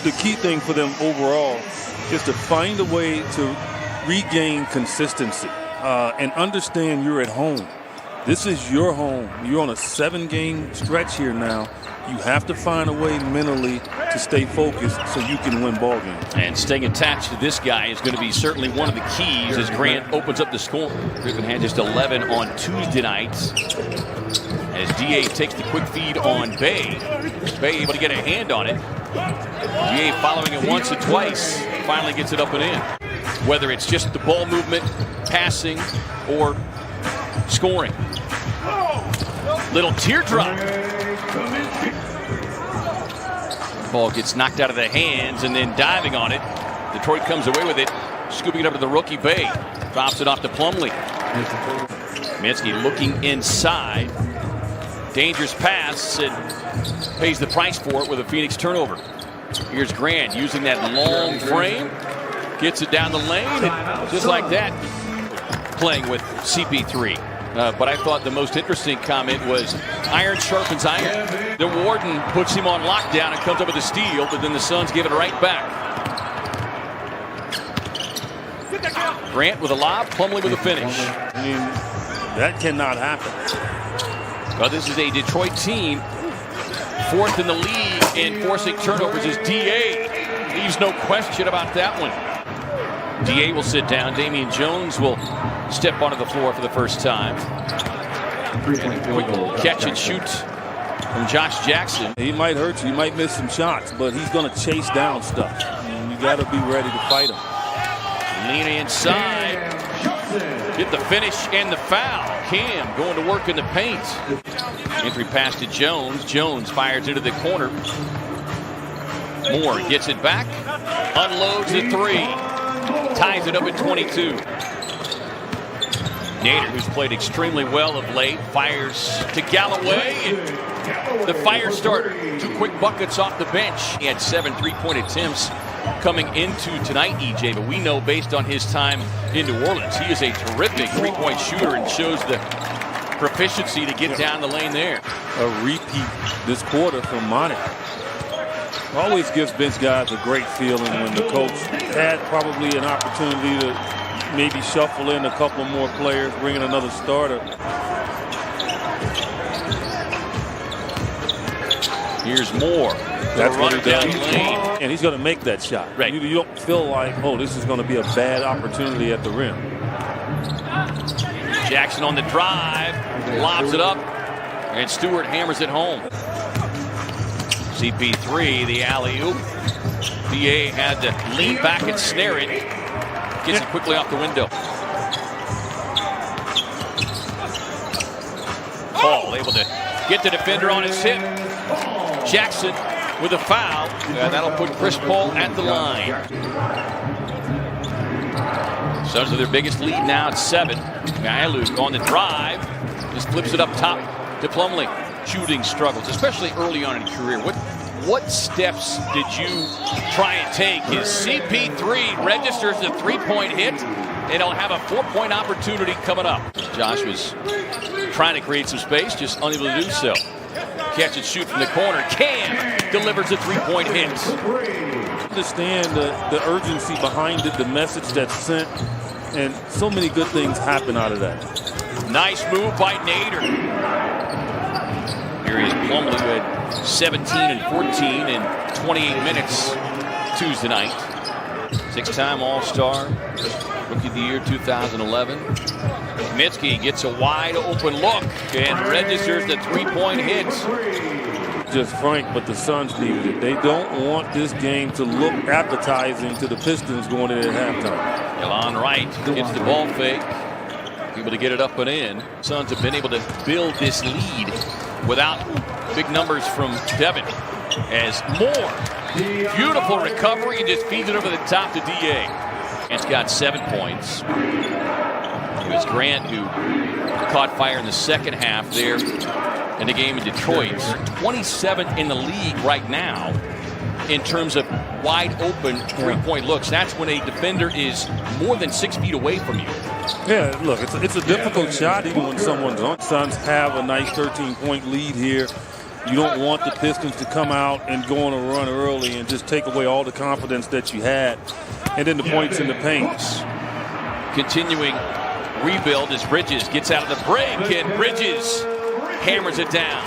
the key thing for them overall is to find a way to regain consistency and understand you're at home. This is your home. You're on a 7-game stretch here now. You have to find a way mentally to stay focused so you can win ball games. And staying attached to this guy is going to be certainly one of the keys as Grant opens up the score. Griffin had just 11 on Tuesday nights as DA takes the quick feed on Bay. Bay able to get a hand on it. DA following it once or twice, finally gets it up and in. Whether it's just the ball movement, passing, or scoring. Little teardrop. Ball gets knocked out of the hands and then diving on it. Detroit comes away with it, scooping it up to the rookie Bay. Drops it off to Plumlee. Kaminsky looking inside. Dangerous pass and pays the price for it with a Phoenix turnover. Here's Grant using that long frame. Gets it down the lane and just like that, playing with CP3. But I thought the most interesting comment was iron sharpens iron. The Warden puts him on lockdown and comes up with a steal, but then the Suns give it right back. Grant with a lob, Plumlee with a finish. I mean, that cannot happen. Well, this is a Detroit team, 4th in the league in forcing turnovers as DA. Leaves no question about that one. DA will sit down. Damian Jones will step onto the floor for the first time. Quick catch and shoot from Josh Jackson. He might hurt you. He might miss some shots, but he's going to chase down stuff. And you got to be ready to fight him. Lean inside. Get the finish and the foul. Cam going to work in the paint. Entry pass to Jones. Jones fires into the corner. Moore gets it back. Unloads the three. Ties it up at 22. Nader, who's played extremely well of late, fires to Galloway. And the fire starter. 2 quick buckets off the bench. He had 7 3-point attempts coming into tonight, EJ. But we know based on his time in New Orleans, he is a terrific 3-point shooter and shows the proficiency to get down the lane there. A repeat this quarter from Monty. Always gives bench guys a great feeling when the coach had probably an opportunity to maybe shuffle in a couple more players, bring in another starter. Here's Moore. That's what he does. Lane. And he's going to make that shot. Right. You don't feel like, oh, this is going to be a bad opportunity at the rim. Jackson on the drive, lobs it up, and Stewart hammers it home. CP3, the alley-oop. DA had to lean back and snare it. Gets it quickly off the window. Paul able to get the defender on his hip. Jackson with a foul. That'll put Chris Paul at the line. Suns with their biggest lead now at 7. Luke on the drive. Just flips it up top to Plumlee. Shooting struggles, especially early on in his career. What steps did you try and take? His CP3 registers the 3-point hit, and he'll have a 4-point opportunity coming up. Josh was trying to create some space, just unable to do so. Catch and shoot from the corner. Cam delivers a 3-point hit. Understand the urgency behind it, the message that's sent, and so many good things happen out of that. Nice move by Nader. Here is Plumlee, who had 17 and 14 in 28 minutes Tuesday night. 6-time All-Star, Rookie of the Year 2011. Kaminsky gets a wide open look and registers the 3-point hit. Just frank, but the Suns needed it. They don't want this game to look appetizing to the Pistons going in at halftime. Elon Wright gets the ball fake, able to get it up and in. Suns have been able to build this lead without big numbers from Devin. As Moore, beautiful recovery, and just feeds it over the top to DA. It's got 7 points. It was Grant who caught fire in the second half there in the game in Detroit. 27th in the league right now in terms of wide open 3-point looks. That's when a defender is more than 6 feet away from you. Yeah, look, it's a difficult shot even when someone's on. Suns have a nice 13-point lead here. You don't want the Pistons to come out and go on a run early and just take away all the confidence that you had. And then the points in the paint. Continuing rebuild as Bridges gets out of the break, and Bridges hammers it down.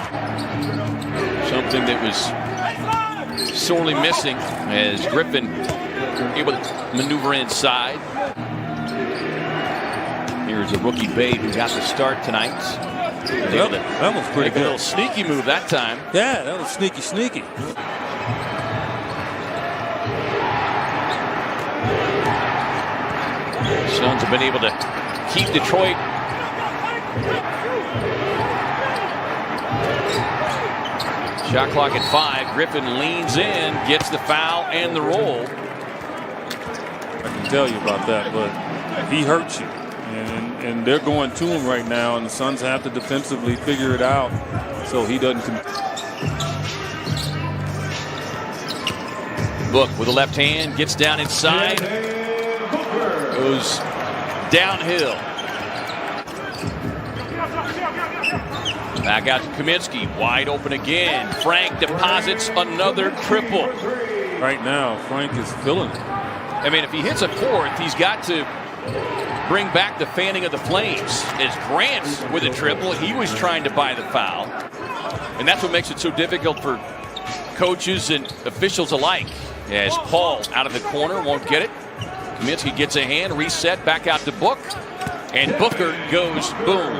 Something that was sorely missing as Griffin able to maneuver inside. Here's a rookie Bay who got the start tonight. That was pretty good. A little sneaky move that time. Yeah, that was sneaky. Suns have been able to keep Detroit shot clock at 5. Griffin leans in, gets the foul and the roll. I can tell you about that, but he hurts you. And they're going to him right now, and the Suns have to defensively figure it out so he doesn't. Book with the left hand, gets down inside, goes downhill. Back out to Kaminsky, wide open again. Frank deposits another triple. Right now, Frank is feeling it. I mean, if he hits a fourth, he's got to bring back the fanning of the flames. As Grant with a triple, he was trying to buy the foul. And that's what makes it so difficult for coaches and officials alike. As Paul out of the corner, won't get it. Kaminsky gets a hand, reset, back out to Book. And Booker goes boom.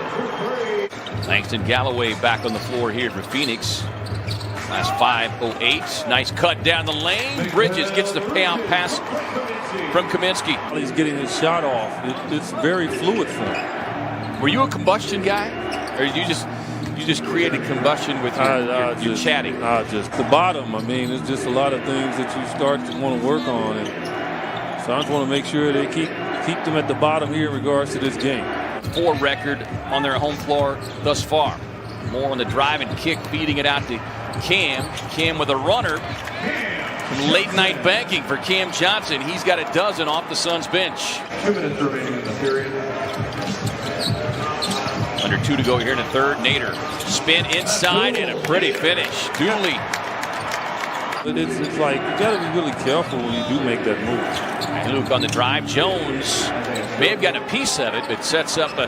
Langston Galloway back on the floor here for Phoenix. Last 5:08. Nice cut down the lane. Bridges gets the payout pass from Kaminsky. He's getting his shot off. It's very fluid for him. Were you a combustion guy, or you just created combustion with your chatting? Just the bottom. I mean, it's just a lot of things that you start to want to work on, and Suns want to make sure they keep them at the bottom here in regards to this game. 4 record on their home floor thus far. More on the drive and kick, feeding it out to Cam. Cam with a runner. Late night banking for Cam Johnson. He's got a dozen off the Suns bench. 2 minutes remaining in the period. Under 2 to go here in the third. Nader spin inside and a pretty finish. Dooley. It's like you got to be really careful when you do make that move. Luke on the drive. Jones may have gotten a piece of it, but sets up a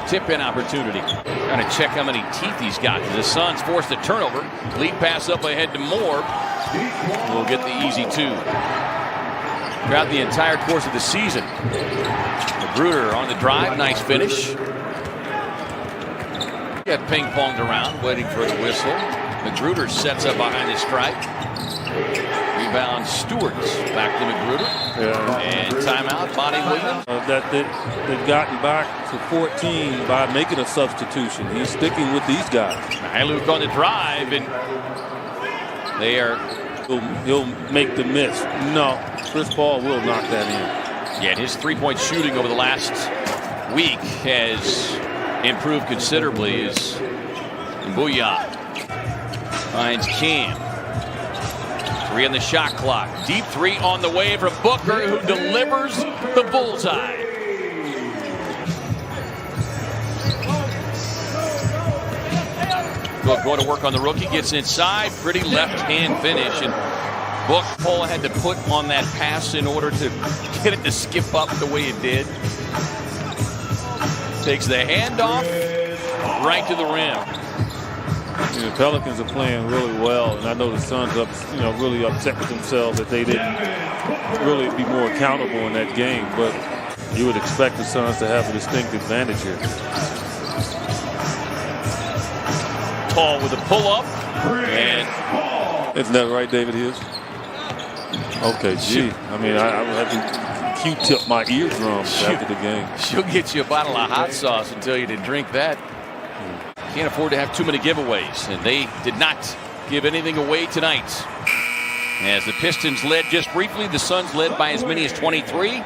tip-in opportunity. Trying to check how many teeth he's got. The Suns forced a turnover. Lead pass up ahead to Moore. We'll get the easy 2. Throughout the entire course of the season. Magruder on the drive. Nice finish. Got ping-ponged around, waiting for the whistle. Magruder sets up behind the stripe. Rebound Stewart. Back to Magruder. Yeah. And timeout, Monty Williams. They've gotten back to 14 by making a substitution. He's sticking with these guys. Luke on the drive, and they are. He'll make the miss. No, Chris Paul will knock that in. Yeah, and his three-point shooting over the last week has improved considerably. As Booyah finds Cam. 3 on the shot clock. Deep 3 on the way from Booker, who delivers the bullseye. Book going to work on the rookie, gets inside, pretty left-hand finish, and Book Paul had to put on that pass in order to get it to skip up the way it did. Takes the handoff right to the rim. The Pelicans are playing really well, and I know the Suns really upset with themselves that they didn't really be more accountable in that game. But you would expect the Suns to have a distinct advantage here. Paul with a pull-up, and isn't that right, David Hughes? Okay, gee. I mean, I would have to Q-tip my eardrums after the game. She'll get you a bottle of hot sauce and tell you to drink that. Can't afford to have too many giveaways, and they did not give anything away tonight. As the Pistons led just briefly, the Suns led by as many as 23.